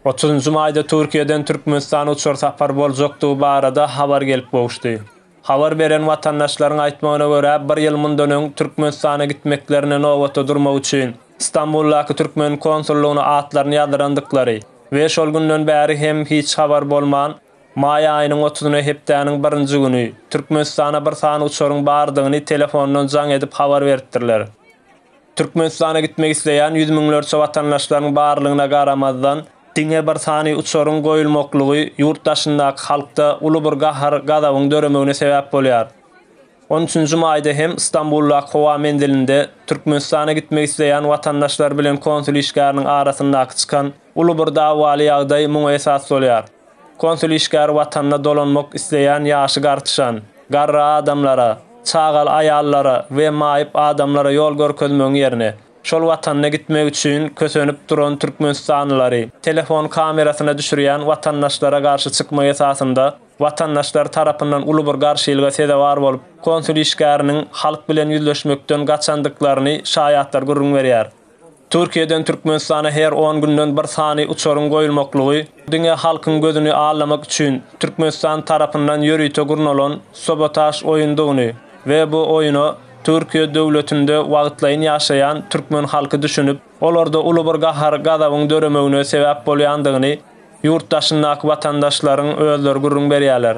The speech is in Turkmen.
30-njy maýda Türkiýeden Türkmenistana uçar sapar boljakdygy barada habar gelip bolşdy. Habar beren watandaşlaryň aýtmagyna görä, 1 ýyl mundan öň Türkmenistana gitmeklerine nowata durmak üçin Istanbuldaky Türkmen konsullugyna atlaryny ýazyrandyklary we şol günden bäri hem hiç habar bolman may aýynyň 30-ny hepdäniň 1-nji güni Türkmenistana bir sany uçaryň bardygyny telefondan jaň edip habar beripdirler. Türkmenistana gitmek isleýän 100 miňlerçe watandaşlaryň barlygyna garamazdan diňe bir sany uçaryň goýulmaklygy ýurtdaşyndaky halkda uly bir gahar gadawyň döremegine sebäp bolýar. 13-nji maýda hem Istanbuldaky Howa mendilinde Türkmenistana gitmek isleýän watandaşlar bilen konsul işgäriniň arasyndaky çykan uly bir dawaly ýagdaý muňa esas bolýar. Konsul işgäri watanda dolanmak isleýän ýaşy gartyşan, garra adamlara, çagal aýallara we maýyp adamlara ýol görkezmek ýerine şol watanda gitmek üçin kösenip duran Türkmenistanlylary telefon kamerasyna düşürýän watandaşlara garşy çykmak esasynda watandaşlar tarapyndan uly bir garşylyga sedewar bolup konsul işgäriniň halk bilen ýüzleşmekden gaçandyklaryny şaýatlar gürrüň berýär. Türkiýeden Türkmenistana her 10 günden bir sany uçaryň goýulmaklygy diňe halkyň gözüni ağlamak üçin Türkmenistan tarapyndan ýörüýte gurnulan sabotaj oýundygyny we bu oýuny Türkiýe döwletinde wagtlaýyn ýaşaýan türkmen halky düşünüp, olarda uly bir gahar gadawyň döremegine sebäp bolýandygyny ýurtdaşyndaky watandaşlaryň özleri gürrüň berýärler.